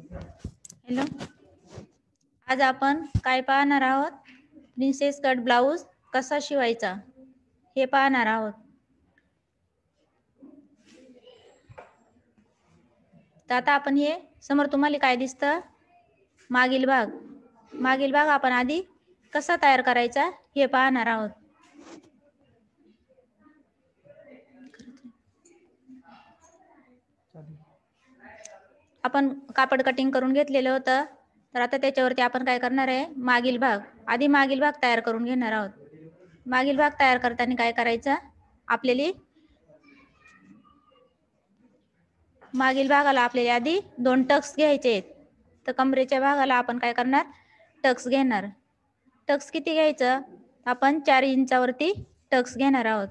Hello, आज आपण काय पाहणार आहोत? प्रिन्सेस कट ब्लाऊज कसा शिवायचा हे पाहणार आहोत. तर आता आपण हे समोर तुम्हाला काय दिसतं? मागील भाग आपण आधी कसा तयार करायचा हे पाहणार आहोत. आपण कापड कटिंग करून घेतलेलं होतं, तर आता त्याच्यावरती आपण काय करणार आहे? मागील भाग तयार करून घेणार आहोत. मागील भाग तयार करताना काय करायचं? आपल्याला मागील भागाला आपल्याला आधी 2 टक्स घ्यायचे आहेत. तर कमरेच्या भागाला आपण काय करणार? टक्स घेणार. टक्स किती घ्यायचं? आपण 4 इंचावरती टक्स घेणार आहोत.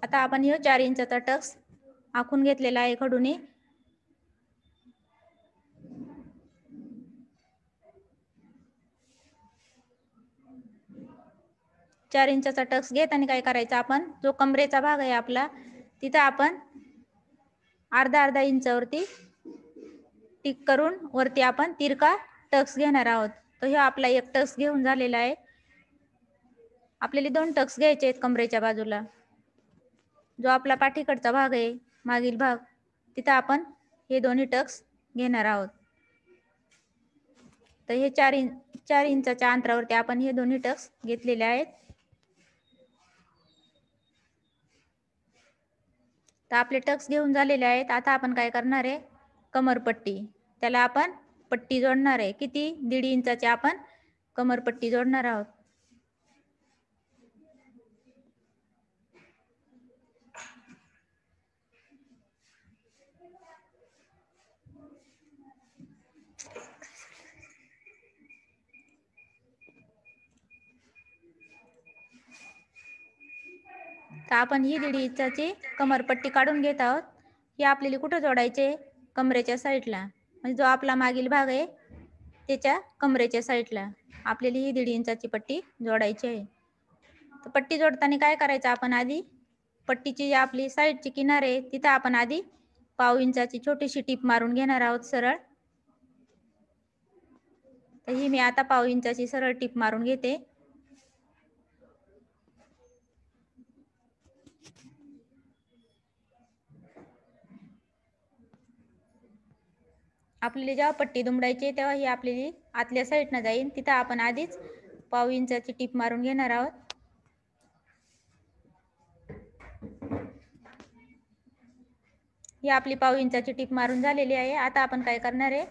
आता आपण हे 4 इंचाचा टक्स आखून घेतलेला आहे खडूने. चार इंचाचा टक्स घेत आणि काय करायचं? आपण जो कमरेचा भाग आहे आपला, तिथं आपण अर्धा इंचावरती टिक करून वरती आपण तिरका टक्स घेणार आहोत. तर हे आपला एक टक्स घेऊन झालेला आहे. आपल्याला 2 टक्स घ्यायचे आहेत कमरेच्या बाजूला. जो आपला पाठीकडचा भाग आहे, मागील भाग, तिथं आपण हे दोन्ही टक्स घेणार आहोत. तर हे 4 इंचाच्या अंतरावरती आपण हे दोन्ही टक्स घेतलेले आहेत. तर आपले टक्स घेऊन झालेले आहेत. आता आपण काय करणार आहे? कमरपट्टी, त्याला आपण पट्टी जोडणार आहे. किती? 1.5 इंचाची आपण कमरपट्टी जोडणार आहोत. तर आपण ही 1.5 इंचाची कमरपट्टी काढून घेत आहोत. ही आपल्याला कुठं जोडायचे? कमरेच्या साईडला, म्हणजे जो आपला मागील भाग आहे त्याच्या कमरेच्या साईडला आपल्याला ही 1.5 इंचाची पट्टी जोडायची आहे. तर पट्टी जोडताना काय करायचं? आपण आधी पट्टीची आपली साईडची किनार आहे तिथं आपण आधी 1/2 इंचाची छोटीशी टीप मारून घेणार आहोत सरळ. तर ही मी आता 1/2 इंचाची सरळ टीप मारून घेते. आपल्याला जेव्हा पट्टी दुमडायची तेव्हा ही आपल्याला आतल्या साईडनं जाईल, तिथं आपण आधीच 1/2 इंचाची टीप मारून घेणार आहोत. ही आपली 1/2 इंचाची टीप मारून झालेली आहे. आता आपण काय करणार आहे?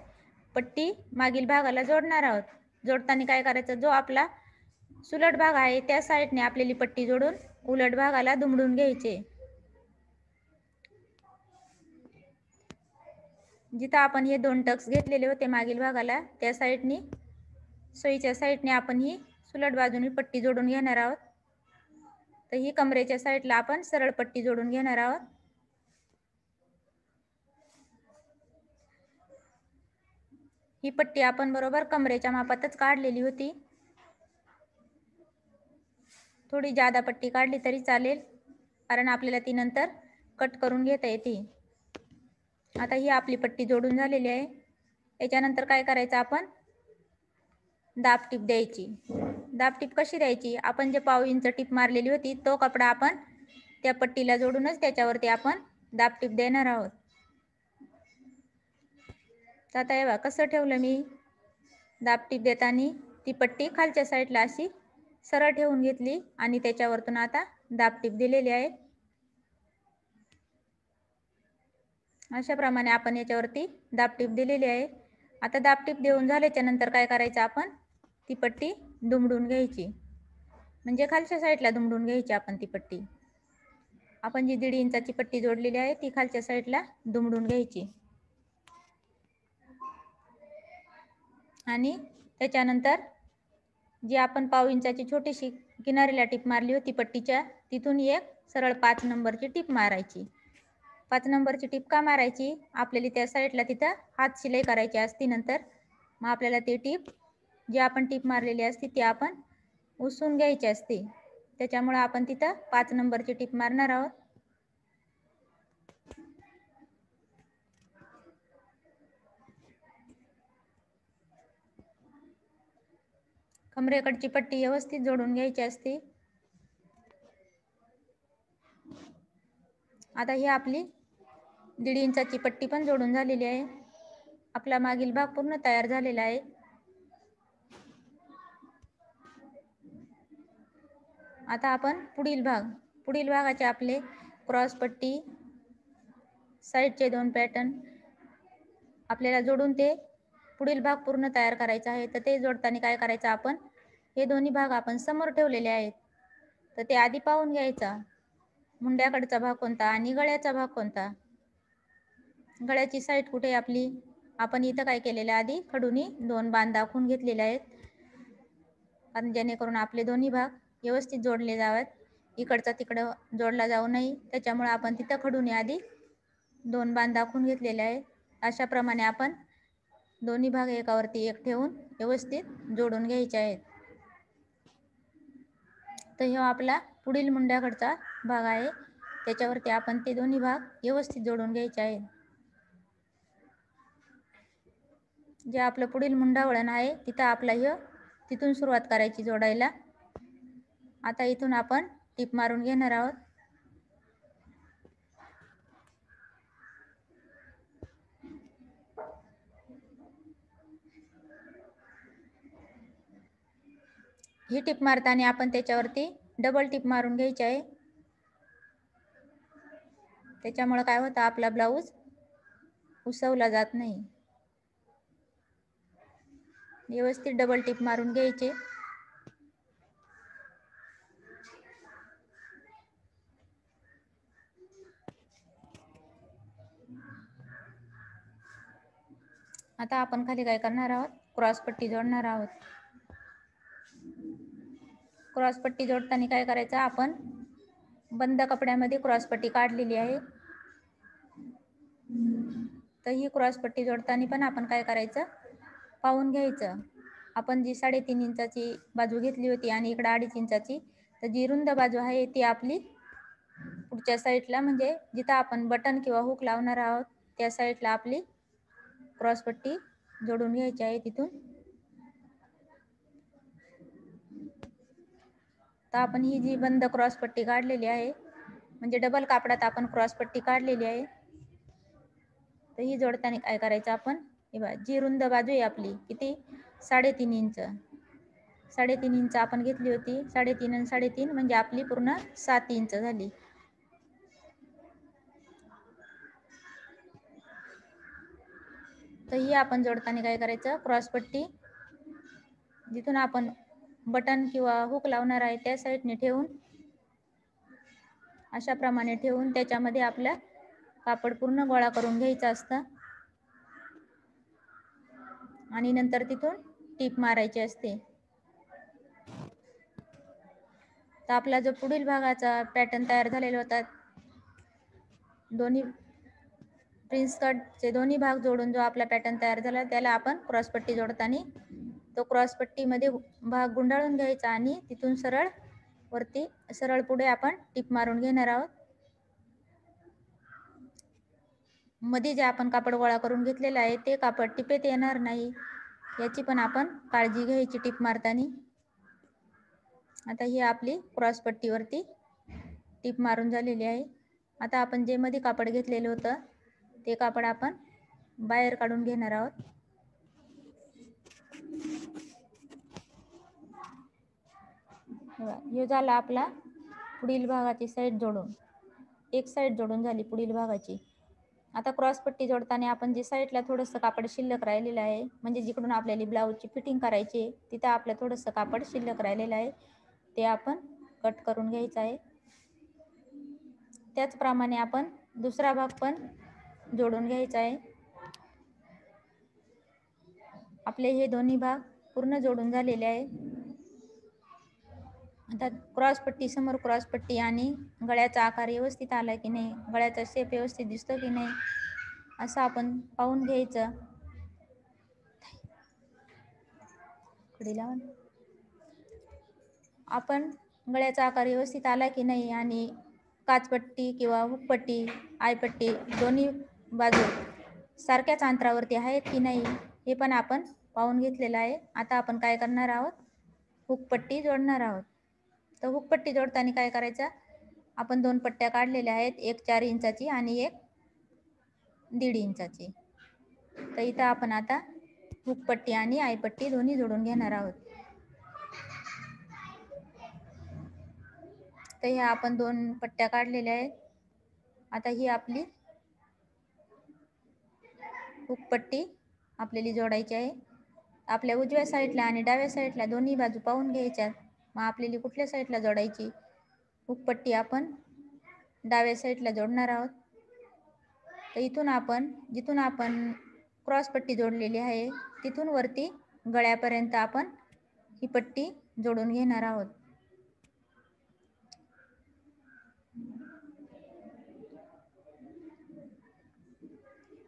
पट्टी मागील भागाला जोडणार आहोत. जोडताना काय करायचं? जो आपला सुलट भाग आहे त्या साईडने आपल्याला पट्टी जोडून उलट भागाला दुमडून घ्यायचे. जिथं आपण हे 2 टक्स घेतलेले होते मागील भागाला, त्या साईडनी, सोयीच्या साईडने आपण ही सुलट बाजूने पट्टी जोडून घेणार आहोत. तर ही कमरेच्या साईडला आपण सरळ पट्टी जोडून घेणार आहोत. ही पट्टी आपण बरोबर कमरेच्या मापातच काढलेली होती. थोडी जादा पट्टी काढली तरी चालेल, कारण आपल्याला ती नंतर कट करून घेता येते. आता ही आपली पट्टी जोडून झालेली आहे. याच्यानंतर काय करायचं? आपण दाब टीप द्यायची. दाब टीप कशी द्यायची? आपण जे 1/2 इंच टीप मारलेली होती तो कपडा आपण त्या पट्टीला जोडूनच त्याच्यावरती आपण दाब टीप देणार आहोत. तर आता हे बघा कसं ठेवलं मी. दाब टीप देताना ती पट्टी खालच्या साईडला अशी सरळ ठेवून घेतली आणि त्याच्यावरतून आता दाब टीप दिलेली आहे. अशा प्रमाणे आपण याच्यावरती दाब टीप दिलेली आहे. आता दाब टीप देऊन झाल्याच्या नंतर काय करायचं? आपण ती पट्टी दुमडून घ्यायची, म्हणजे खालच्या साईडला दुमडून घ्यायची आपण ती पट्टी. आपण जी 1.5 इंचाची पट्टी जोडलेली आहे ती खालच्या साईडला दुमडून घ्यायची. आणि त्याच्यानंतर जी आपण 1/2 इंचाची छोटीशी किनारीला टीप मारली होती पट्टीच्या, तिथून एक सरळ 5 नंबरची टीप मारायची. 5 नंबरची टीप का मारायची? आपल्याला त्या साईडला तिथं हात शिलाई करायची असती नंतर, मग आपल्याला ती टीप जी आपण टीप मारलेली असते ती आपण उसून घ्यायची असते, त्याच्यामुळे आपण तिथं 5 नंबरची टीप मारणार आहोत. कमरेकडची पट्टी व्यवस्थित जोडून घ्यायची असते. आता ही आपली 1.5 इंचाची पट्टी पण जोडून झालेली आहे. आपला मागील भाग पूर्ण तयार झालेला आहे. आता आपण पुढील भागाचे आपले क्रॉस पट्टी, साईडचे 2 पॅटर्न आपल्याला जोडून ते पुढील भाग पूर्ण तयार करायचा आहे. तर ते जोडताना काय करायचं, आपण हे दोन्ही भाग आपण समोर ठेवलेले आहेत, तर ते आधी पाहून घ्यायचा. मुंड्याकडचा भाग कोणता आणि गळ्याचा भाग कोणता. गळ्याची साईड कुठे आपली, आपण इथं काय केलेलं आहे, आधी खडूनी 2 बाण दाखवून घेतलेले आहेत, कारण जेणेकरून आपले दोन्ही भाग व्यवस्थित जोडले जावेत, इकडचा तिकडं जोडला जाऊ नये. त्याच्यामुळे आपण तिथं खडूने आधी 2 बाण दाखवून घेतलेले आहे. अशा प्रमाणे आपण दोन्ही भाग एकावरती एक ठेवून व्यवस्थित जोडून घ्यायचे आहेत. तर हा आपला पुढील मुंड्याकडचा भाग आहे, त्याच्यावरती आपण ते दोन्ही भाग व्यवस्थित जोडून घ्यायचे आहेत. जे आपलं पुढील मुंडा वळण आहे तिथं आपला तिथून सुरुवात करायची जोडायला. आता इथून आपण टीप मारून घेणार आहोत. ही टीप मारताना आपण त्याच्यावरती डबल टीप मारून घ्यायची आहे. त्याच्यामुळे काय होतं, आपला ब्लाऊज उसवला जात नाही. व्यवस्थित डबल टीप मारून घ्यायचे. आता आपण खाली काय करणार आहोत, क्रॉस पट्टी जोडणार आहोत. क्रॉस पट्टी जोडताना काय करायचं, आपण बंद कपड्यामध्ये क्रॉस पट्टी काढलेली आहे. तर ही क्रॉस पट्टी जोडताना पण आपण काय करायचं, पाहून घ्यायचं. आपण जी 3.5 इंचाची बाजू घेतली होती आणि इकडे 2.5 इंचाची, तर जी रुंद बाजू आहे ती आपली पुढच्या साईडला, म्हणजे जिथं आपण बटन किंवा हुक लावणार आहोत त्या साईडला आपली क्रॉस पट्टी जोडून घ्यायची आहे तिथून. तर आपण ही जी बंद क्रॉस पट्टी काढलेली आहे, म्हणजे डबल कापडात आपण क्रॉस पट्टी काढलेली आहे. तर ही जोडताना काय करायचं, आपण जी रुंद बाजू आहे आपली किती 3.5 इंच, 3.5 इंच आपण घेतली होती. 3.5 आणि 3.5 म्हणजे आपली पूर्ण 7 इंच झाली. तर ही आपण जोडताना काय करायचं, क्रॉस पट्टी जिथून आपण बटन किंवा हुक लावणार आहे त्या साईडने ठेवून, अशा प्रमाणे ठेवून त्याच्यामध्ये आपल्या कापड पूर्ण गोळा करून घ्यायचं असतं आणि नंतर तिथून टीप मारायची असते. तर आपला जो पुढील भागाचा पॅटर्न तयार झालेला होता, दोन्ही प्रिन्स कटचे दोन्ही भाग जोडून जो आपला पॅटर्न तयार झाला, त्याला आपण क्रॉस पट्टी जोडताना तो क्रॉस पट्टीमध्ये भाग गुंडाळून घ्यायचा आणि तिथून सरळ वरती सरळ पुढे आपण टीप मारून घेणार आहोत. मध्ये जे आपण कापड गोळा करून घेतलेलं आहे ते कापड टिपेत येणार नाही, याची पण आपण काळजी घ्यायची टीप मारताना. आता ही आपली क्रॉस पट्टीवरती टीप मारून झालेली आहे. आता आपण जे मध्ये कापड घेतलेलं होतं ते कापड आपण बाहेर काढून घेणार आहोत. हे झाला आपला पुढील भागाची साईड जोडून, एक साईड जोडून झाली पुढील भागाची. आता क्रॉस पट्टी जोडताना आपण जे साईडला थोडंसं कापड शिल्लक राहिलेलं आहे, म्हणजे जिकडून आपल्याला ब्लाऊजची फिटिंग करायची आहे तिथं आपलं थोडंसं कापड शिल्लक राहिलेलं आहे, ते आपण कट करून घ्यायचं आहे. त्याचप्रमाणे आपण दुसरा भाग पण जोडून घ्यायचा आहे. आपले हे दोन्ही भाग पूर्ण जोडून झालेले आहे. आता क्रॉस पट्टी समोर क्रॉस पट्टी आणि गळ्याचा आकार व्यवस्थित आला की नाही, गळ्याचा शेप व्यवस्थित दिसतो की नाही, असं आपण पाहून घ्यायचं. कडी लावून आपण गळ्याचा आकार व्यवस्थित आला की नाही आणि काचपट्टी किंवा हुकपट्टी आयपट्टी दोन्ही बाजू सारख्याच अंतरावरती आहेत की नाही हे पण आपण पाहून घेतलेलं आहे. आता आपण काय करणार आहोत, हुकपट्टी जोडणार आहोत. तर हुकपट्टी जोडताना काय करायचं, आपण 2 पट्ट्या काढलेल्या आहेत, एक 4 इंचाची आणि एक 1.5 इंचाची. तर इथं आपण आता हुकपट्टी आणि आयपट्टी दोन्ही जोडून घेणार आहोत. तर ह्या आपण 2 पट्ट्या काढलेल्या आहेत. आता ही आपली हुकपट्टी आपल्याला जोडायची आहे. आपल्या उजव्या साईडला आणि डाव्या साईडला दोन्ही बाजू पाहून घ्यायच्यात. मग आपल्याला कुठल्या साईडला जोडायची, हुकपट्टी आपण डाव्या साईडला जोडणार आहोत. तर इथून आपण जिथून आपण क्रॉसपट्टी जोडलेली आहे तिथून वरती गळ्यापर्यंत आपण ही पट्टी जोडून घेणार आहोत.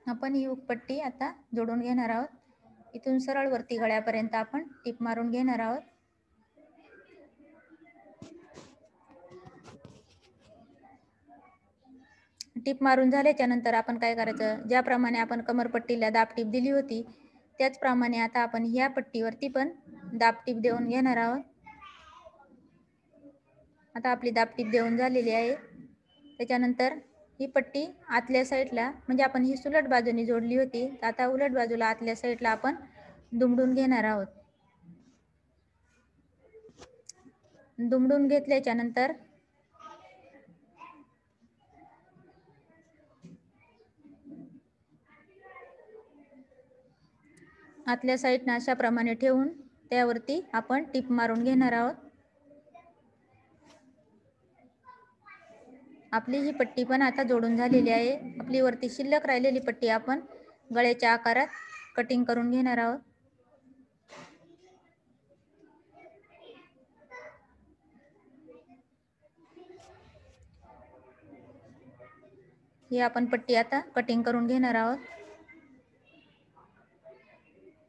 आपण ही हुकपट्टी आता जोडून घेणार आहोत. इथून सरळ वरती गळ्यापर्यंत आपण टिप मारून घेणार आहोत. टिप मारून झाल्याच्या नंतर आपण काय करायचं, ज्याप्रमाणे आपण कमरपट्टीला दाब टीप दिली होती त्याचप्रमाणे आता आपण ह्या पट्टीवरती पण दाब टीप देऊन घेणार आहोत. आता आपली दाब टीप देऊन झालेली आहे. त्याच्यानंतर ही पट्टी आतल्या साईडला, म्हणजे आपण ही सुलट बाजूने जोडली होती, आता उलट बाजूला आतल्या साईडला आपण दुमडून घेणार आहोत. दुमडून घेतल्याच्या नंतर आतल्या साईडनं अशा प्रमाणे ठेवून त्यावरती आपण टिप मारून घेणार आहोत. आपली ही पट्टी पण आता जोडून झालेली आहे. आपली वरती शिल्लक राहिलेली पट्टी आपण गळ्याच्या आकारात कटिंग करून घेणार आहोत. ही आपण पट्टी आता कटिंग करून घेणार आहोत.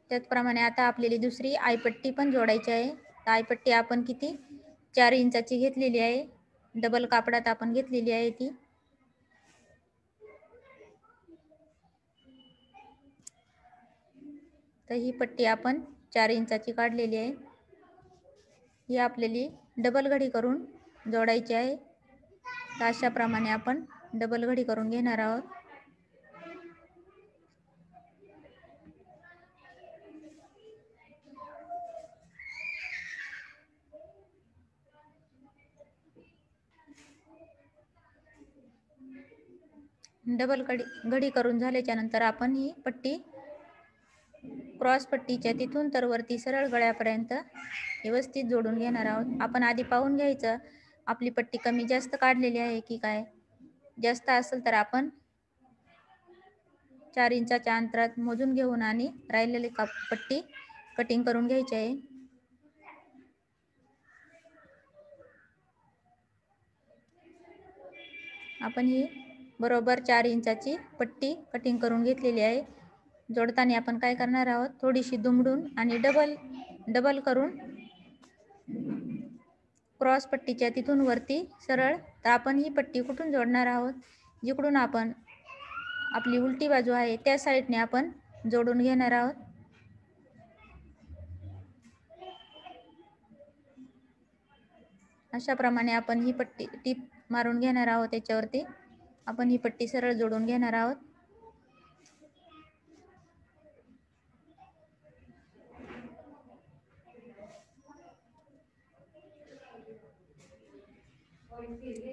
त्याचप्रमाणे आता आपल्याला दुसरी आयपट्टी पण जोडायची आहे. आयपट्टी आपण किती 4 इंचाची घेतलेली आहे, डबल कापडात आपण घेतलेली आहे ती. तर ही पट्टी आपण 4 इंचाची काढलेली आहे. ही आपल्याला डबल घडी करून जोडायची आहे. तर अशा प्रमाणे आपण डबल घडी करून घेणार आहोत. डबल घडी करून झाल्याच्या नंतर आपण ही पट्टी क्रॉस पट्टीच्या तिथून तर वरती सरळ गळ्यापर्यंत व्यवस्थित जोडून घेणार आहोत. आपण आधी पाहून घ्यायचं आपली पट्टी कमी जास्त काढलेली आहे की काय. जास्त असेल तर आपण 4 इंचाच्या अंतरात मोजून घेऊन आणि राहिलेली पट्टी कटिंग करून घ्यायची आहे. आपण ही बरोबर 4 इंचाची पट्टी कटिंग करून घेतलेली आहे. जोडताना आपण काय करणार आहोत, थोडीशी दुमडून आणि डबल करून क्रॉस पट्टीच्या तिथून वरती सरळ. तर आपण ही पट्टी कुठून जोडणार आहोत, जिकडून आपण आपली उलटी बाजू आहे त्या साईडने आपण जोडून घेणार आहोत. अशा प्रमाणे आपण ही पट्टी टीप मारून घेणार आहोत. त्याच्यावरती आपण ही पट्टी सरळ जोडून घेणार आहोत.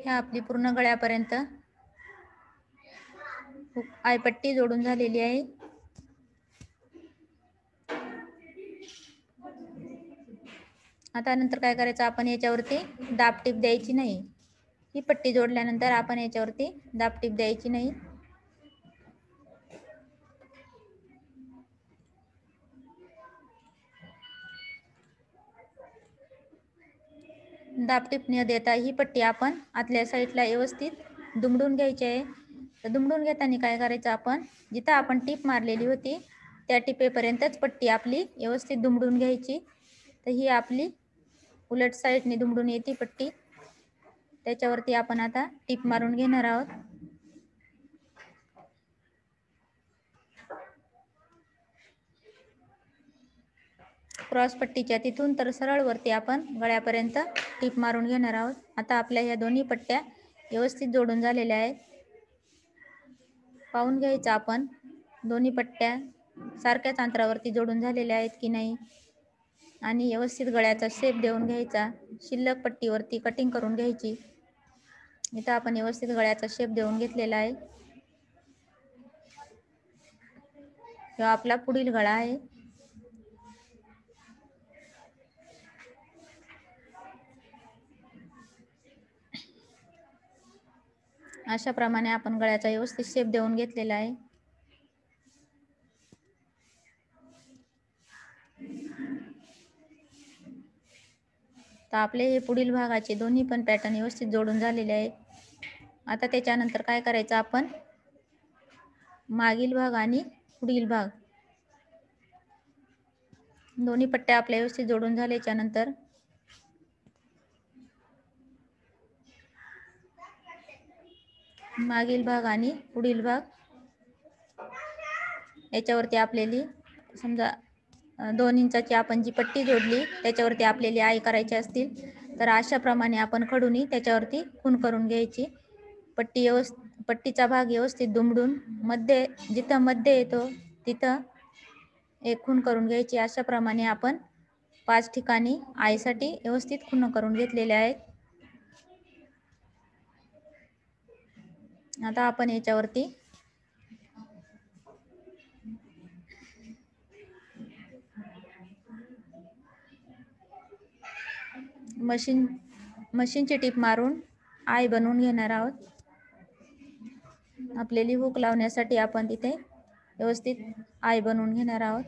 ह्या आपली पूर्ण गळ्यापर्यंत आयपट्टी जोडून झालेली आहे. आता नंतर काय करायचं, आपण याच्यावरती दाब टीप द्यायची नाही. ही पट्टी जोडल्यानंतर आपण याच्यावरती दाब टीप द्यायची नाही. दाब टीप न देता ही पट्टी आपण आतल्या साईडला व्यवस्थित दुमडून घ्यायची आहे. तर दुमडून घेताना काय करायचं, आपण जिथं आपण टीप मारलेली होती त्या टिपेपर्यंतच पट्टी आपली व्यवस्थित दुमडून घ्यायची. तर ही आपली उलट साईडने दुमडून येते पट्टी, त्याच्यावरती आपण आता टीप मारून घेणार आहोत. क्रॉस पट्टीच्या तिथून तर सरळ वरती आपण गळ्यापर्यंत टीप मारून घेणार आहोत. आता आपल्या ह्या दोन्ही पट्ट्या व्यवस्थित जोडून झालेल्या आहेत. पाहून घ्यायचं आपण दोन्ही पट्ट्या सारख्याच अंतरावरती जोडून झालेल्या आहेत की नाही, आणि व्यवस्थित गळ्याचा शेप देऊन घ्यायचा. शिल्लक पट्टीवरती कटिंग करून घ्यायची. इथं आपण व्यवस्थित गळ्याचा शेप देऊन घेतलेला आहे. हा आपला पुढील गळा आहे. अशा प्रमाणे आपण गळ्याचा व्यवस्थित शेप देऊन घेतलेला आहे. तर आपले हे पुढील भागाचे दोन्ही पण पॅटर्न व्यवस्थित जोडून झालेले आहेत. आता त्याच्यानंतर काय करायचं, आपण मागील भाग आणि पुढील भाग दोन्ही पट्ट्या आपल्या व्यवस्थित जोडून झाल्याच्या नंतर मागील भाग आणि पुढील भाग याच्यावरती आपल्याला समजा 2 इंचाची आपण जी पट्टी जोडली त्याच्यावरती आपल्याला आई करायची असतील तर अशा प्रमाणे आपण खडूनी त्याच्यावरती खून करून घ्यायची. पट्टीचा भाग व्यवस्थित दुमडून जिथं मध्ये येतो तिथं एक खून करून घ्यायची. अशा प्रमाणे आपण 5 ठिकाणी आईसाठी व्यवस्थित खून करून घेतलेले आहेत. आता आपण याच्यावरती मशीनची टीप मारून आई बनवून घेणार आहोत. आपल्याली हुक लावण्यासाठी आपण तिथे व्यवस्थित आई बनवून घेणार आहोत.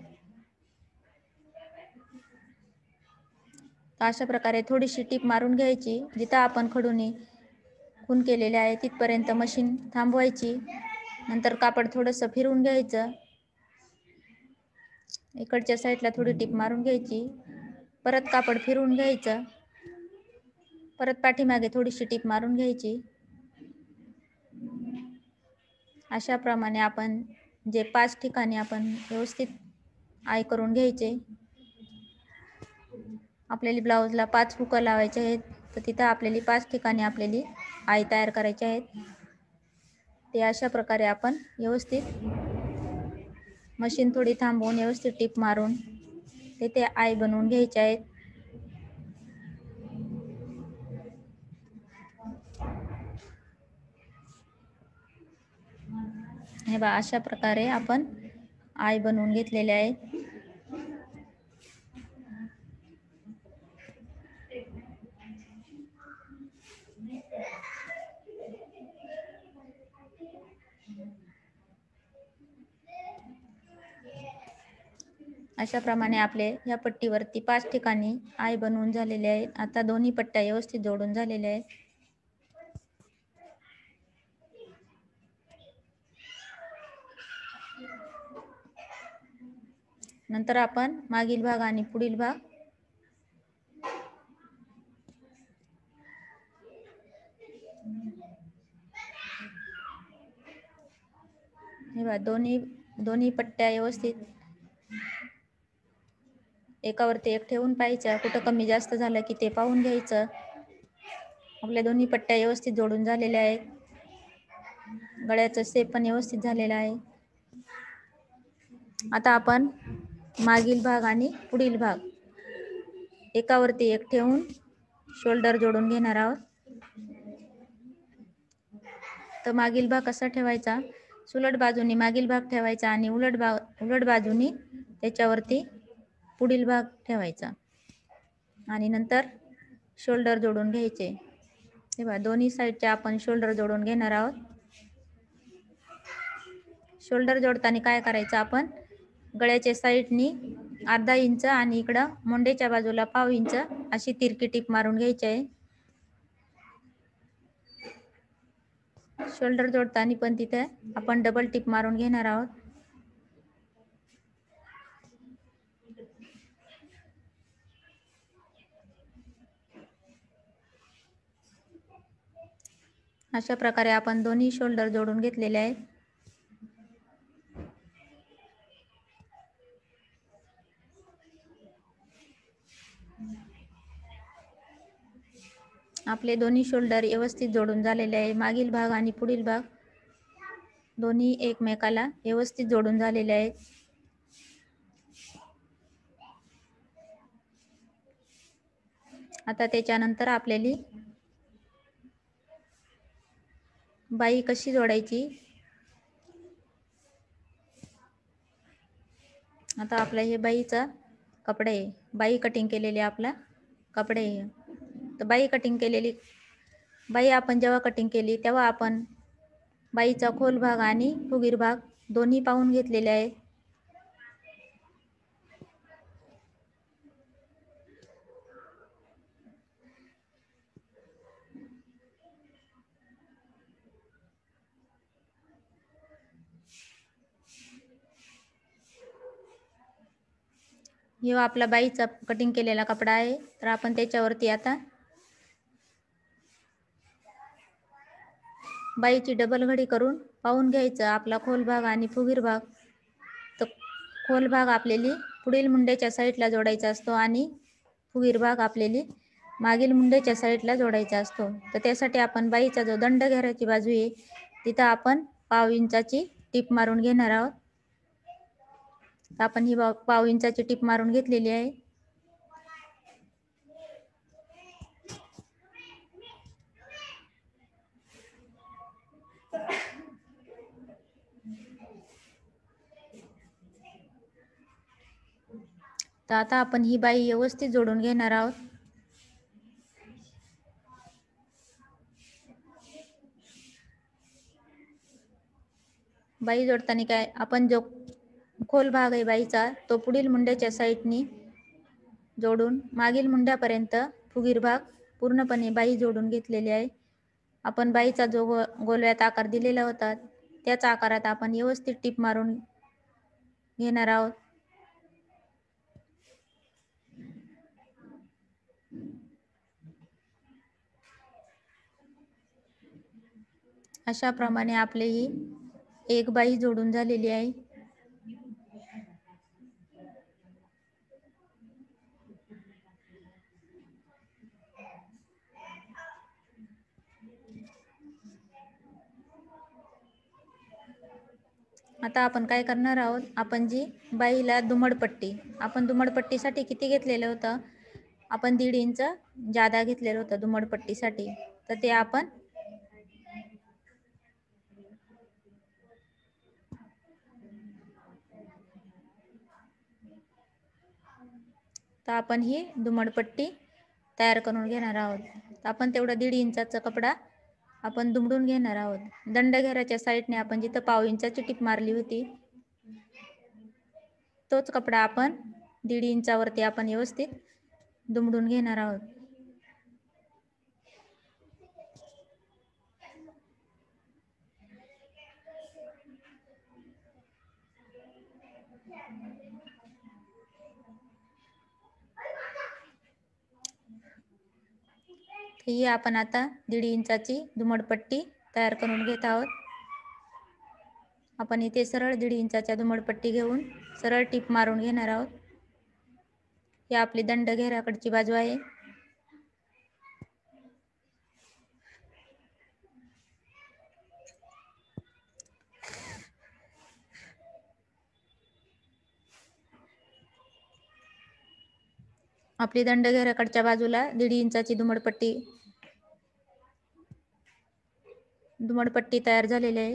अशा प्रकारे थोडीशी टीप मारून घ्यायची. जिथं आपण खडूने खून केलेले आहे तिथपर्यंत मशीन थांबवायची. नंतर कापड थोडंसं फिरवून घ्यायचं. इकडच्या साईडला थोडी टीप मारून घ्यायची. परत कापड फिरवून घ्यायचं. परत पाठीमागे थोडीशी टीप मारून घ्यायची. अशा प्रमाणे आपण जे 5 ठिकाणी आपण व्यवस्थित आई करून घ्यायचे. आपल्याला ब्लाऊजला 5 हुक लावायचे आहेत, तर तिथं आपल्याला 5 ठिकाणी आपल्याला आई तयार करायचे आहेत. ते अशा प्रकारे आपण व्यवस्थित मशीन थोडी थांबवून व्यवस्थित टीप मारून तिथे आई बनवून घ्यायचे आहेत. हे बघा, अशा प्रकारे आपण आई बनवून घेतलेले आहे. अशा प्रमाणे आपले या पट्टीवरती 5 ठिकाणी आई बनवून झालेले आहेत. आता दोन्ही पट्ट्या व्यवस्थित जोडून झालेल्या आहेत. नंतर आपण मागील भाग आणि पुढील भाग हे बघा, दोन्ही पट्ट्या व्यवस्थित एकावरती एक ठेवून पाहायचं. कुठं कमी जास्त झालं की ते पाहून घ्यायचं. आपल्या दोन्ही पट्ट्या व्यवस्थित जोडून झालेल्या आहेत. गळ्याचा शेप पण व्यवस्थित झालेला आहे. आता आपण मागील भाग आणि पुढील भाग एकावरती एक ठेवून शोल्डर जोडून घेणार आहोत. तर मागील भाग कसा ठेवायचा, सुलट बाजूनी मागील भाग ठेवायचा आणि उलट बाजूनी त्याच्यावरती पुढील भाग ठेवायचा आणि नंतर शोल्डर जोडून घ्यायचे. तेव्हा दोन्ही साईडच्या आपण शोल्डर जोडून घेणार आहोत. शोल्डर जोडताना काय करायचं, आपण गळ्याच्या साईडनी अर्धा इंच आणि इकडं मोंडेच्या बाजूला पाव इंच अशी तिरकी टीप मारून घ्यायची आहे. शोल्डर जोडताना पण तिथे आपण डबल टिप मारून घेणार आहोत. अशा प्रकारे आपण दोन्ही शोल्डर जोडून घेतलेले आहेत. आपले दोन्ही शोल्डर व्यवस्थित जोडून झालेले आहे. मागील भाग आणि पुढील भाग दोन्ही एकमेकाला व्यवस्थित जोडून झालेले आहेत. आता त्याच्यानंतर आपल्याला बाही कशी जोडायची. आता आपला हे बाहीचा कपडा आहे. बाही कटिंग केलेली आपला कपडे आहे. तर बाही आपण जेव्हा कटिंग केली तेव्हा आपण बाहीचा खोल भाग आणि फुगीर भाग दोन्ही पाहून घेतलेले आहे. हे आपला बाहीचा कटिंग केलेला कपडा आहे. तर आपण त्याच्यावरती आता बाहीची डबल घडी करून पाहून घ्यायचं आपला खोल भाग आणि फुगीर भाग. तर खोल भाग आपल्याला पुढील मुंड्याच्या साईडला जोडायचा असतो आणि फुगीर भाग आपल्याला मागील मुंड्याच्या साईडला जोडायचा असतो. तर त्यासाठी आपण बाहीचा जो दंड घेराची बाजू आहे तिथं आपण पाव इंचाची टीप मारून घेणार आहोत. आपण ही पाव इंचाची टीप मारून घेतलेली आहे. तर आता आपण ही बाही व्यवस्थित जोडून घेणार आहोत. बाही जोडताना काय आपण जो खोल भाग आहे बाहीचा तो पुढील मुंड्याच्या साईडनी जोडून मागील मुंड्यापर्यंत फुगीर भाग पूर्णपणे बाही जोडून घेतलेली आहे. आपण बाहीचा जो गोलव्यात आकार दिलेला होता त्याच आकारात आपण व्यवस्थित टीप मारून घेणार आहोत. अशा प्रमाणे आपली ही एक बाही जोडून झालेली आहे. आता आपण काय करणार आहोत. आपण जी बाहीला दुमडपट्टी आपण दुमडपट्टीसाठी किती घेतलेलं होतं. आपण 1.5 इंच जादा घेतलेलं होतं दुमडपट्टीसाठी. तर ते आपण ही दुमडपट्टी तयार करून घेणार आहोत. तर आपण तेवढा 1.5 इंचाचा कपडा आपण दुमडून घेणार आहोत. दंड घेराच्या साईडने आपण जिथं पाव इंचाची टीप मारली होती तोच कपडा आपण 1.5 इंचावरती आपण व्यवस्थित दुमडून घेणार आहोत. ही आपण आता 1.5 इंचाची दुमडपट्टी तयार करून घेत आहोत. आपण इथे सरळ 1.5 इंचाच्या दुमडपट्टी घेऊन सरळ टीप मारून घेणार आहोत. ही आपली दंड घेराकडची बाजू आहे. आपली दंड घेराकडच्या बाजूला 1.5 इंचाची दुमडपट्टी तयार झालेली आहे.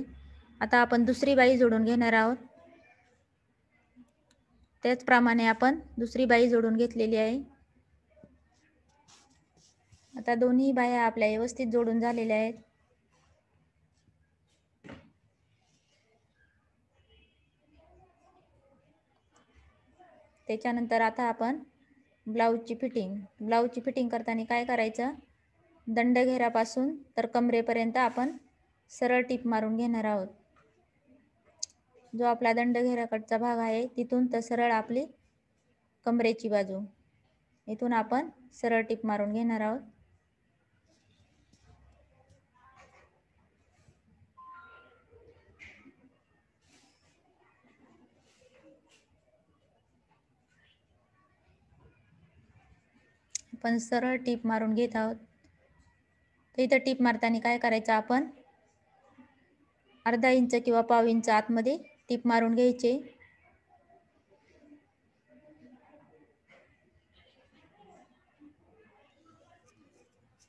आता आपण दुसरी बाही जोडून घेणार आहोत. त्याचप्रमाणे आपण दुसरी बाही जोडून घेतलेली आहे. आता दोन्ही बाह्या आपल्या व्यवस्थित जोडून झालेल्या आहेत. त्याच्यानंतर आता आपण ब्लाऊजची फिटिंग करताना काय करायचं. दंड घेरापासून तर कमरेपर्यंत आपण सरळ टीप मारून घेणार आहोत. जो आपला दंड घेराकडचा भाग आहे तिथून तर सरळ आपली कमरेची बाजू इथून आपण सरळ टीप मारून घेणार आहोत. आपण सरळ टीप मारून घेत आहोत. तर इथं टीप मारताना काय करायचं, आपण अर्धा इंच किंवा पाव इंच आतमध्ये टीप मारून घ्यायचे.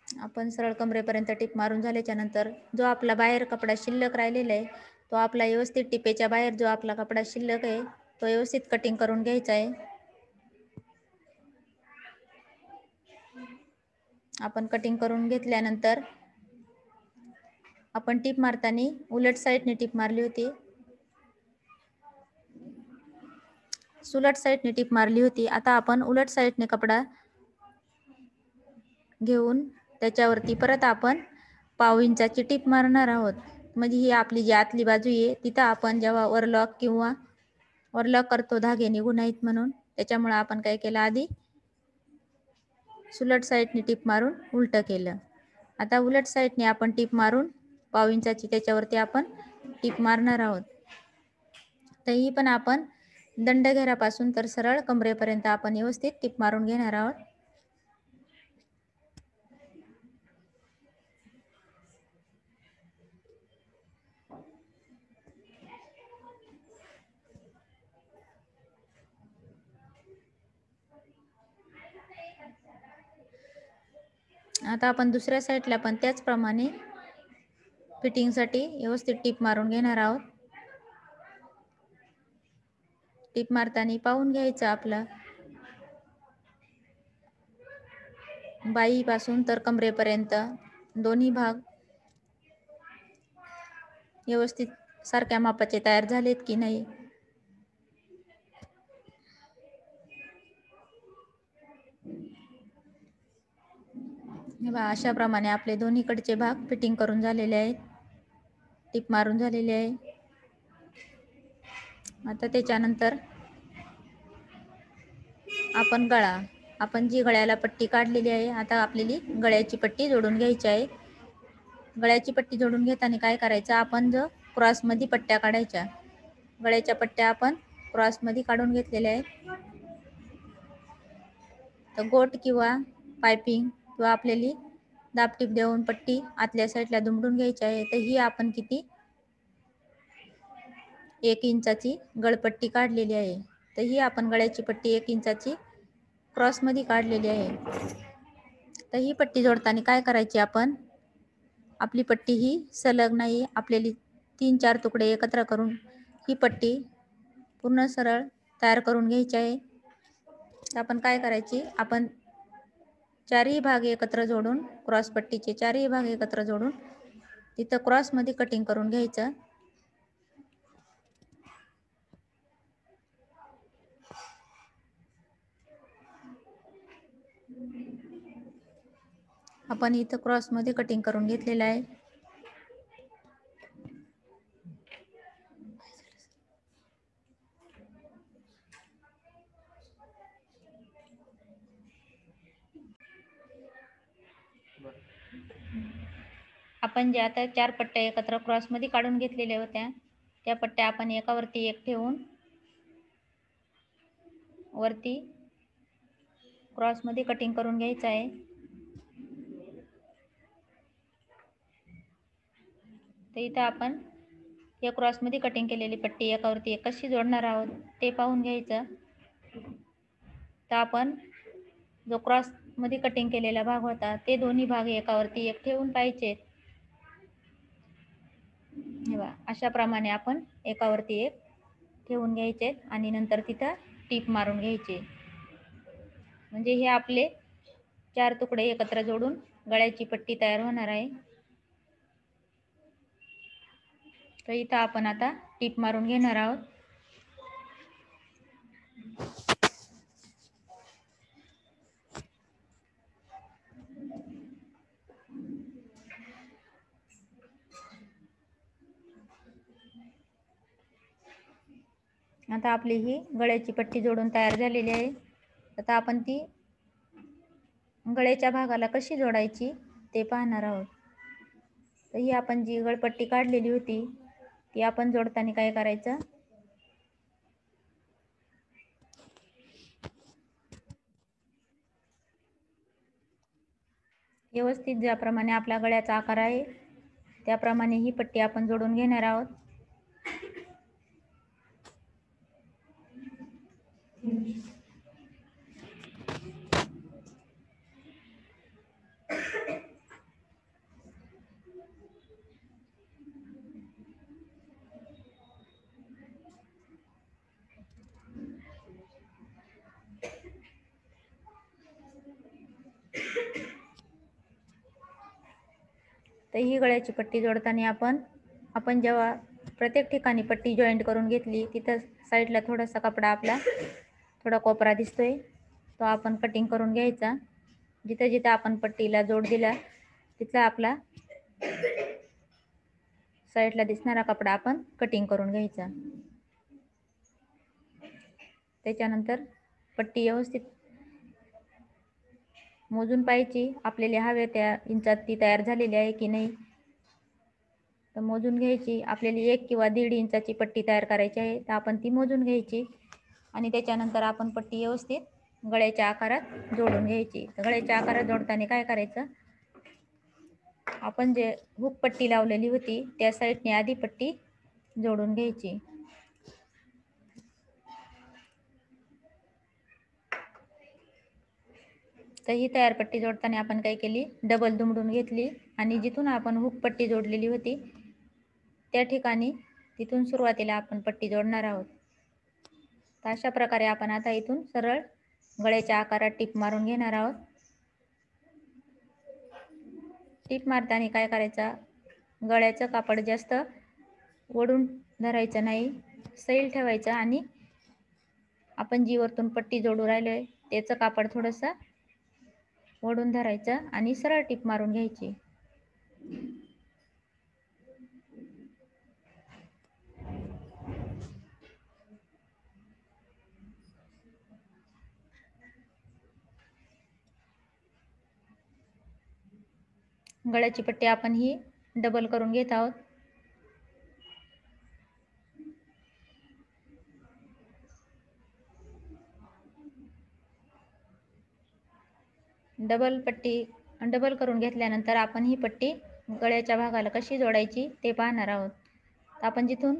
आपण सरळ कमरेपर्यंत टीप मारून झाल्याच्या नंतर जो आपला बाहेर कपडा शिल्लक राहिलेला आहे तो आपला व्यवस्थित टिपेच्या बाहेर जो आपला कपडा शिल्लक आहे तो व्यवस्थित कटिंग करून घ्यायचा आहे. आपण कटिंग करून घेतल्यानंतर आपण टीप मारताना उलट साईडने टीप मारली होती, सुलट साईडने टीप मारली होती. आता आपण उलट साईडने कपडा घेऊन त्याच्यावरती परत आपण पाव इंचाची टीप मारणार आहोत. म्हणजे ही आपली जी आतली बाजू आहे तिथं आपण जेव्हा ओव्हरलॉक किंवा ओव्हरलॉक करतो धागे निघू नयेत म्हणून, त्याच्यामुळे आपण काय केलं, आधी सुलट साईडने टीप मारून उलट केलं. आता उलट साईडने आपण टीप मारून पाव इंचाची त्याच्यावरती आपण टीप मारणार आहोत. तर ही पण आपण दंडघेरापासून तर सरळ कमरेपर्यंत आपण व्यवस्थित टीप मारून घेणार आहोत. आता आपण दुसऱ्या साईडला पण त्याचप्रमाणे फिटिंगसाठी व्यवस्थित टीप मारून घेणार आहोत. टीप मारताना पाहून घ्यायचं आपलं बाहीपासून तर कमरेपर्यंत दोन्ही भाग व्यवस्थित सारख्या मापाचे तयार झालेत की नाही. अशा प्रमाणे आपले दोन्हीकडचे भाग फिटिंग करून झालेले आहेत, टीप मारून झालेले आहे. आता त्याच्यानंतर आपण आपण जी गळ्याला पट्टी काढलेली आहे, आता आपल्याला गळ्याची पट्टी जोडून घ्यायची आहे. गळ्याची पट्टी जोडून घेताना काय करायचं, आपण जो क्रॉसमध्ये पट्ट्या काढायच्या, गळ्याच्या पट्ट्या आपण क्रॉसमध्ये काढून घेतलेल्या आहेत. तर गोट किंवा पायपिंग किंवा आपल्याला दाबटीप देऊन पट्टी आतल्या साईडला दुमडून घ्यायची आहे. तर ही आपण किती 1 इंचाची गळपट्टी काढलेली आहे. तर ही आपण गळ्याची पट्टी 1 इंचाची क्रॉसमध्ये काढलेली आहे. तर ही पट्टी जोडताना काय करायची, आपण आपली पट्टी ही सलग नाही, आपल्याला 3-4 तुकडे एकत्र करून ही पट्टी पूर्ण सरळ तयार करून घ्यायची आहे. तर आपण काय करायची, आपण चारही भाग एकत्र जोडून, क्रॉस पट्टीचे चारही भाग एकत्र जोडून तिथं क्रॉसमध्ये कटिंग करून घ्यायचं. आपण इथं क्रॉसमध्ये कटिंग करून घेतलेलं आहे. आपण जे आता 4 पट्ट्या एकत्र क्रॉसमध्ये काढून घेतलेल्या होत्या, त्या पट्ट्या आपण एकावरती एक ठेवून वरती क्रॉसमध्ये कटिंग करून घ्यायचं आहे. तर इथं आपण या क्रॉसमध्ये कटिंग केलेली पट्टी एकावरती एक कशी जोडणार आहोत ते पाहून घ्यायचं. तर आपण जो क्रॉसमध्ये कटिंग केलेला भाग होता ते दोन्ही भाग एकावरती एक ठेवून पाहिजेत. हे बघा, अशा प्रमाणे आपण एकावरती एक ठेवून घ्यायचे आणि नंतर तिथं टीप मारून घ्यायचे. म्हणजे हे आपले 4 तुकडे एकत्र जोडून गळ्याची पट्टी तयार होणार आहे. तर इथं आपण आता टीप मारून घेणार आहोत. आता आपली ही गळ्याची पट्टी जोडून तयार झालेली आहे. आता आपण ती गळ्याच्या भागाला कशी जोडायची ते पाहणार आहोत. तर ही आपण जी गळपट्टी काढलेली होती ती आपण जोडताना काय करायचं, व्यवस्थित ज्याप्रमाणे आपल्या गळ्याचा आकार आहे त्याप्रमाणे ही पट्टी आपण जोडून घेणार आहोत. तर ही गळ्याची पट्टी जोडताना आपण जेव्हा प्रत्येक ठिकाणी पट्टी जॉईंट करून घेतली तिथं साईडला थोडासा कपडा आपला थोडा कोपरा दिसतोय तो आपण कटिंग करून घ्यायचा. जिथं जिथं आपण पट्टीला जोड दिला तिथला आपला साईडला दिसणारा कपडा आपण कटिंग करून घ्यायचा. त्याच्यानंतर पट्टी व्यवस्थित मोजून पाहायची आपल्याला हव्या त्या इंचात ती तयार झालेली आहे की नाही. तर मोजून घ्यायची. आपल्याला 1 किंवा 1.5 इंचाची पट्टी तयार करायची आहे तर आपण ती मोजून घ्यायची आणि त्याच्यानंतर आपण पट्टी व्यवस्थित गळ्याच्या आकारात जोडून घ्यायची. तर गळ्याच्या आकारात जोडताना काय करायचं, आपण जे हुक पट्टी लावलेली होती त्या साईडने आधी पट्टी जोडून घ्यायची. तर ही तयार पट्टी जोडताना आपण काय केली, डबल दुमडून घेतली आणि जिथून आपण हुक पट्टी जोडलेली होती त्या ठिकाणी तिथून सुरुवातीला आपण पट्टी जोडणार आहोत. तर अशा प्रकारे आपण आता इथून सरळ गळ्याच्या आकारात टिप मारून घेणार आहोत. टिप मारताना काय करायचा, गळ्याचं कापड जास्त ओढून धरायचं नाही, सैल ठेवायचं आणि आपण जी वरतून पट्टी जोडू राहिलोय त्याचं कापड थोडंसं ओढून धरायचं आणि सरळ टिप मारून घ्यायची. गळ्याची पट्टी आपण ही डबल करून घेत आहोत. डबल करून घेतल्यानंतर आपण ही पट्टी गळ्याच्या भागाला कशी जोडायची ते पाहणार आहोत. आपण जिथून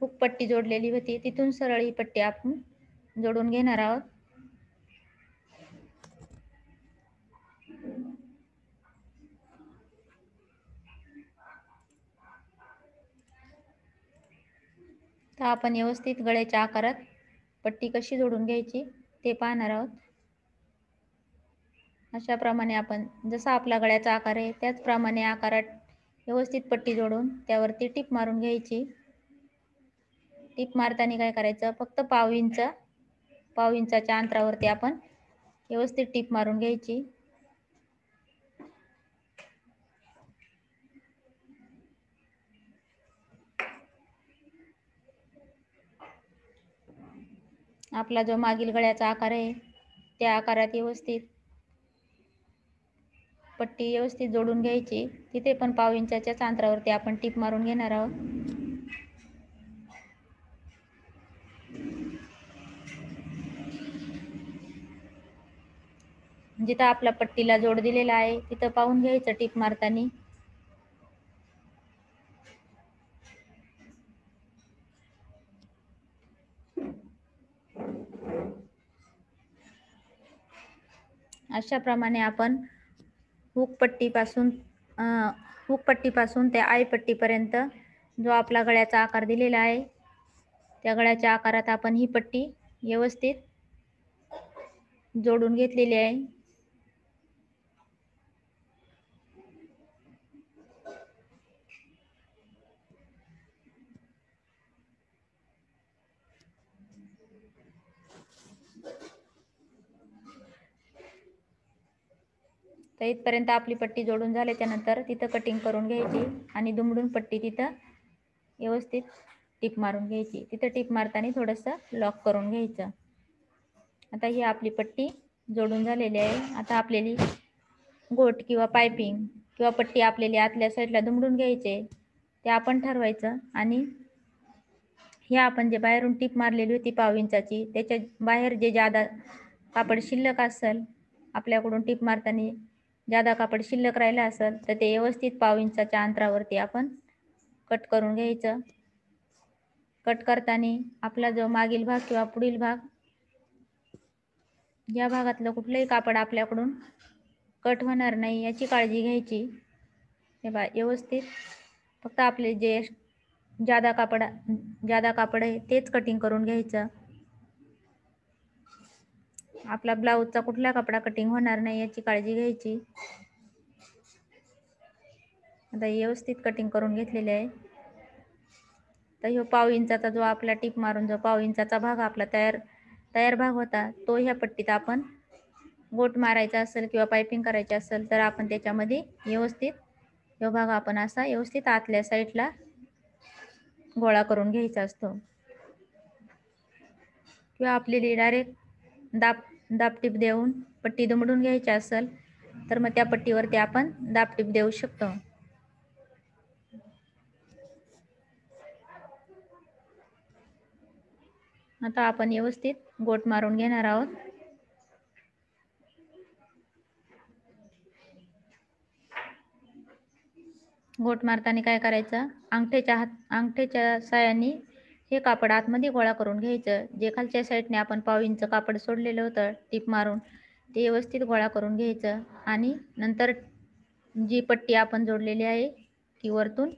हुक पट्टी जोडलेली होती तिथून सरळ ही पट्टी आपण जोडून घेणार आहोत. तर आपण व्यवस्थित गळ्याच्या आकारात पट्टी कशी जोडून घ्यायची ते पाहणार आहोत. अशाप्रमाणे आपण जसा आपला गळ्याचा आकार आहे त्याचप्रमाणे आकारात व्यवस्थित पट्टी जोडून त्यावरती टिप मारून घ्यायची. टिप मारताना काय करायचं, फक्त पाव इंचाच्या अंतरावरती आपण व्यवस्थित टिप मारून घ्यायची. आपला जो मागील गळ्याचा आकार आहे त्या आकारात व्यवस्थित पट्टी व्यवस्थित जोडून घ्यायची. तिथे पण पाव इंचाच्याच अंतरावरती आपण टिप मारून घेणार आहोत. जिथं आपला पट्टीला जोड दिलेला आहे तिथं पाहून घ्यायचं टिप मारताना. अशा प्रमाणे आपण हुक पट्टीपासून ते आय पट्टीपर्यंत जो आपला गळ्याचा आकार दिलेला आहे त्या गळ्याच्या आकारात आपण ही पट्टी व्यवस्थित जोडून घेतलेली आहे. तर इथपर्यंत आपली पट्टी जोडून झाल्याच्या नंतर तिथं कटिंग करून घ्यायची आणि दुमडून पट्टी तिथं व्यवस्थित टिप मारून घ्यायची. तिथं टिप मारताना थोडंसं लॉक करून घ्यायचं. आता ही आपली पट्टी जोडून झालेली आहे. आता आपल्याला गोट किंवा पायपिंग किंवा पट्टी आपल्याला आतल्या साईडला दुमडून घ्यायचे ते आपण ठरवायचं आणि हे आपण जे बाहेरून टिप मारलेली होती पाव इंचाची त्याच्या बाहेर जे जादा कापड शिल्लक असेल आपल्याकडून टीप मारताना जादा कापड शिल्लक राहिलं असेल तर ते व्यवस्थित पाव इंचाच्या अंतरावरती आपण कट करून घ्यायचं. कट करताना आपला जो मागील भाग किंवा पुढील भाग या भागातलं कुठलंही कापड आपल्याकडून कट होणार नाही याची काळजी घ्यायची. हे बघा व्यवस्थित फक्त आपले जे जादा कापड आहे तेच कटिंग करून घ्यायचं. आपला ब्लाऊजचा कुठला कपडा कटिंग होणार नाही याची काळजी घ्यायची. आता व्यवस्थित कटिंग करून घेतलेले आहे. तर ह्यो पाव इंचाचा जो आपला टीप मारून जो पाव इंचाचा भाग आपला तयार भाग होता तो ह्या पट्टीत आपण गोट मारायचा असेल किंवा पायपिंग करायची असेल तर आपण त्याच्यामध्ये व्यवस्थित ह्यो भाग आपण असा व्यवस्थित आतल्या साईडला गोळा करून घ्यायचा असतो. किंवा आपल्याला डायरेक्ट दाबटीप देऊन पट्टी दुमडून घ्यायची असेल तर मग त्या पट्टीवरती आपण दाबटीप देऊ शकतो. आता आपण व्यवस्थित गोट मारून घेणार आहोत. गोट मारताना काय करायचं, अंगठ्याच्या साहाय्याने हे कापड आतमध्ये गोळा करून घ्यायचं. जे खालच्या साईडने आपण पाव इंच कापड सोडलेलं होतं टीप मारून ते व्यवस्थित गोळा करून घ्यायचं आणि नंतर जी पट्टी आपण जोडलेली आहे ती वरतून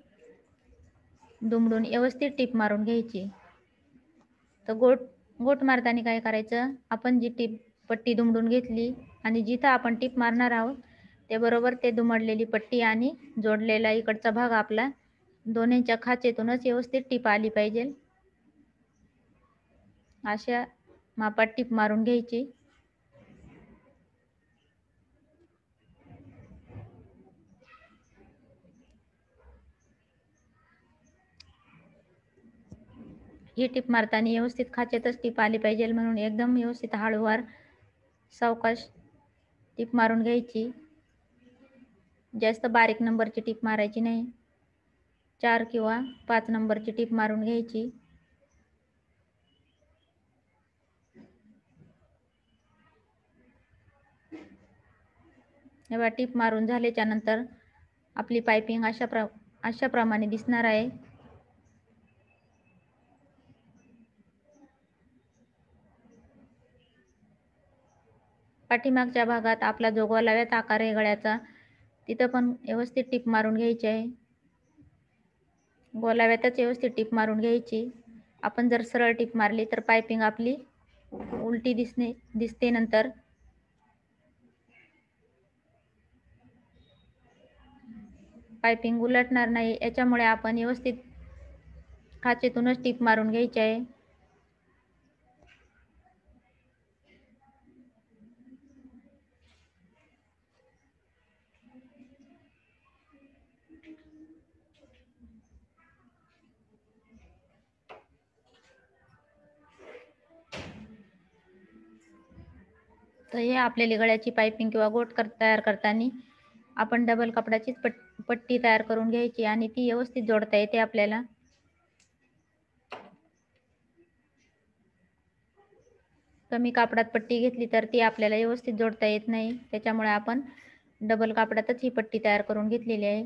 दुमडून व्यवस्थित टीप मारून घ्यायची. तर गोट मारताना काय करायचं, आपण जी पट्टी दुमडून घेतली आणि जिथं आपण टीप मारणार आहोत ते बरोबर ते दुमडलेली पट्टी आणि जोडलेला इकडचा भाग आपला दोन्हीच्या खाचेतूनच व्यवस्थित टीप आली पाहिजे. अशा मापात टीप मारून घ्यायची. ही टीप मारताना व्यवस्थित खाचेतच टीप आली पाहिजे म्हणून एकदम व्यवस्थित हळूवार सावकाश टीप मारून घ्यायची. जास्त बारीक नंबरची टीप मारायची नाही. 4 किंवा 5 नंबरची टीप मारून घ्यायची. एवढा टीप मारून झाल्याच्या नंतर आपली पायपिंग अशा प्रमाणे दिसणार आहे. पाठीमागच्या भागात आपला जो गोलाव्यात आकार आहे गळ्याचा तिथं पण व्यवस्थित टीप मारून घ्यायची आहे. गोलाव्यातच व्यवस्थित टीप मारून घ्यायची. आपण जर सरळ टीप मारली तर पायपिंग आपली उलटी दिसते. नंतर पायपिंग उलटणार नाही याच्यामुळे आपण व्यवस्थित खाचेतूनच टीप मारून घ्यायची आहे. तर हे आपल्याला गळ्याची पायपिंग किंवा गोट तयार करताना आपण डबल कपड्याचीच पट्टी तयार करून घ्यायची आणि ती व्यवस्थित जोडता येते आपल्याला. कमी कापडात पट्टी घेतली तर ती आपल्याला व्यवस्थित जोडता येत नाही. त्याच्यामुळे आपण डबल कापडातच ही पट्टी तयार करून घेतलेली आहे.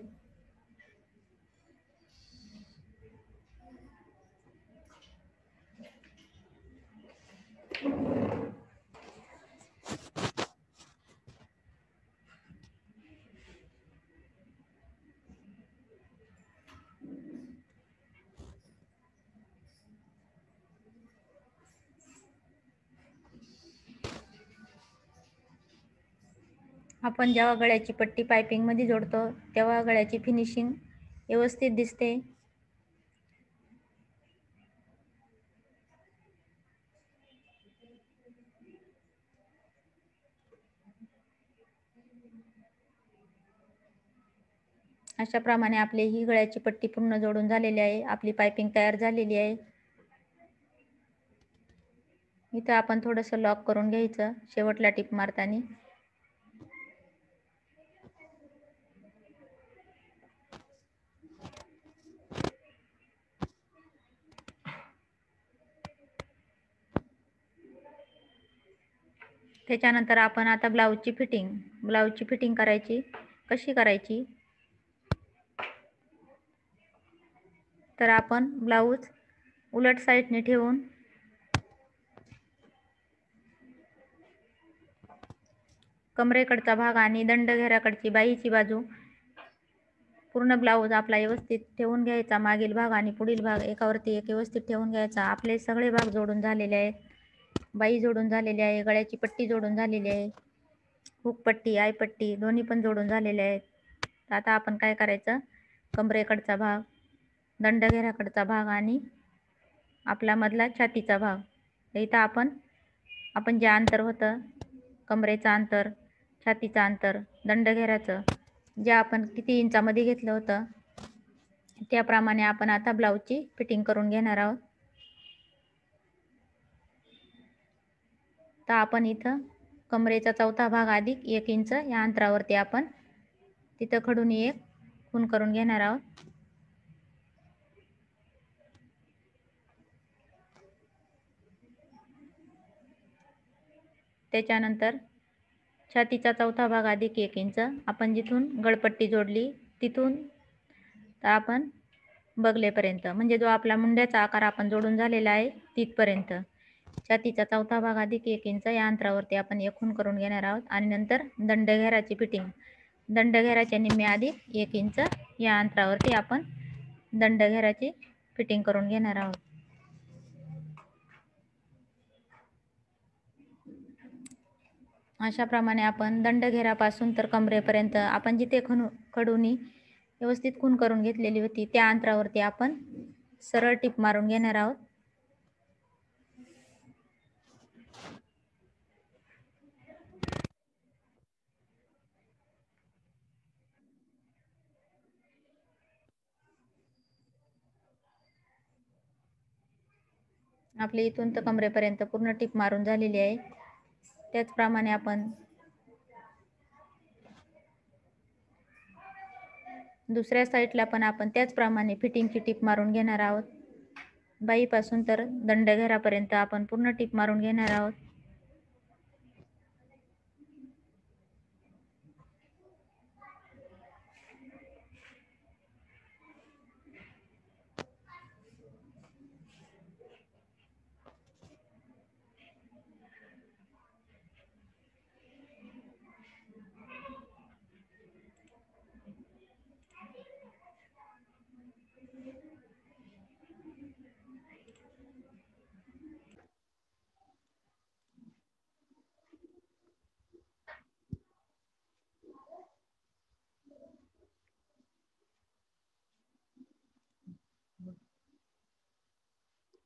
आपण जेव्हा गळ्याची पट्टी पायपिंग मध्ये जोडतो तेव्हा गळ्याची फिनिशिंग व्यवस्थित दिसते. अशा प्रमाणे आपली ही गळ्याची पट्टी पूर्ण जोडून झालेली आहे. आपली पायपिंग तयार झालेली आहे. इथं आपण थोडंसं लॉक करून घ्यायचं शेवटला टीप मारताना. त्याच्यानंतर आपण आता ब्लाऊजची फिटिंग करायची. कशी करायची तर आपण ब्लाऊज उलट साईडने ठेवून कमरेकडचा भाग आणि दंडघेराकडची बाहीची बाजू पूर्ण ब्लाऊज आपला व्यवस्थित ठेवून घ्यायचा. मागील भाग आणि पुढील भाग एकावरती एक व्यवस्थित ठेवून घ्यायचा. आपले सगळे भाग जोडून झालेले आहेत. बाही जोडून झालेली आहे, गळ्याची पट्टी जोडून झालेली आहे, हुकपट्टी आयपट्टी दोन्ही पण जोडून झालेले आहेत. आता आपण काय करायचं, कमरेकडचा भाग, दंडघेराकडचा भाग आणि आपला मधला छातीचा भाग इथं आपण जे अंतर होतं, कमरेचं अंतर, छातीचं अंतर, दंडघेराचं जे आपण किती इंचामध्ये घेतलं होतं त्याप्रमाणे आपण आता ब्लाऊजची फिटिंग करून घेणार आहोत. तर आपण इथं कमरेचा चौथा भाग अधिक 1 इंच या अंतरावरती आपण तिथं खडूनी एक खूण करून घेणार आहोत. त्याच्यानंतर छातीचा चौथा भाग अधिक 1 इंच आपण जिथून गळपट्टी जोडली तिथून तर आपण बगलेपर्यंत म्हणजे जो आपला मुंड्याचा आकार आपण जोडून झालेला आहे तिथपर्यंत छातीचा चौथा भाग अधिक 1 इंच या अंतरावरती आपण एक खूण करून घेणार आहोत. आणि नंतर दंडघेराची फिटिंग, दंडघेराच्या निम्मे अधिक 1 इंच या अंतरावरती आपण दंडघेराची फिटिंग करून घेणार आहोत. अशाप्रमाणे आपण दंडघेरापासून तर कमरेपर्यंत आपण जिथे खडूनी व्यवस्थित खूण करून घेतलेली होती त्या अंतरावरती आपण सरळ टीप मारून घेणार आहोत. आपली इथून तर कमरेपर्यंत पूर्ण टीप मारून झालेली आहे. त्याचप्रमाणे आपण दुसऱ्या साईडला पण आपण त्याचप्रमाणे फिटिंगची टीप मारून घेणार आहोत. बाहीपासून तर दंडघेरापर्यंत आपण पूर्ण टीप मारून घेणार आहोत.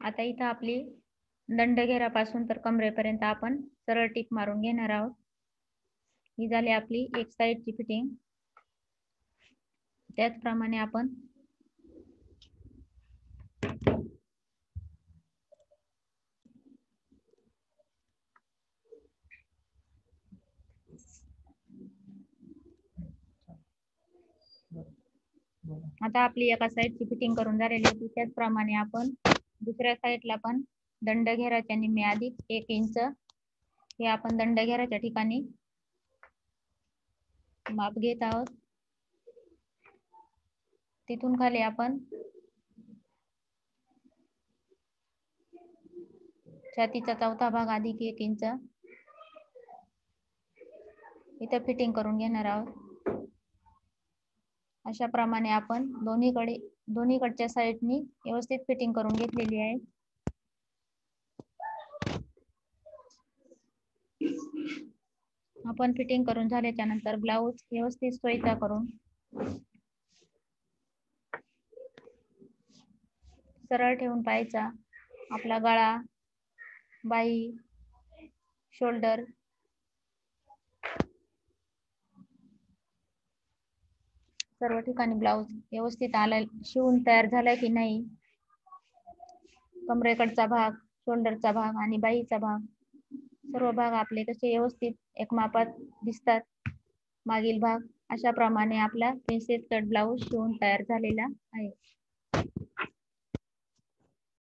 आता इथं आपली दंडघेरापासून तर कमरेपर्यंत आपण सरळ टीप मारून घेणार आहोत. ही झाली आपली एक साईडची फिटिंग. त्याचप्रमाणे आपण आता आपली एका साईडची फिटिंग करून झालेली होती त्याचप्रमाणे आपण दुसऱ्या साईडला पण दंडघेराच्या निम्मे अधिक 1 इंच हे आपण दंडघेराच्या ठिकाणी माप घेत आहोत. तिथून खाली आपण छातीचा चौथा भाग अधिक 1 इंच इथं फिटिंग करून घेणार आहोत. अशा प्रमाणे आपण दोन्हीकडच्या साईडनी व्यवस्थित फिटिंग करून घेतलेली आहे. आपण फिटिंग करून झाल्याच्या नंतर ब्लाऊज व्यवस्थित सोयीचा करून सरळ ठेवून पाहायचा. आपला गळा, बाही, शोल्डर सर्व ठिकाणी ब्लाऊज व्यवस्थित आलाय, शिवून तयार झालाय की नाही, कमरेकडचा भाग, शोल्डरचा भाग आणि बाहीचा भाग सर्व भाग आपले कसे व्यवस्थित एक मापात दिसतात मागील भाग अशा प्रमाणे आपला प्रिन्सेस कट ब्लाऊज शिवून तयार झालेला आहे.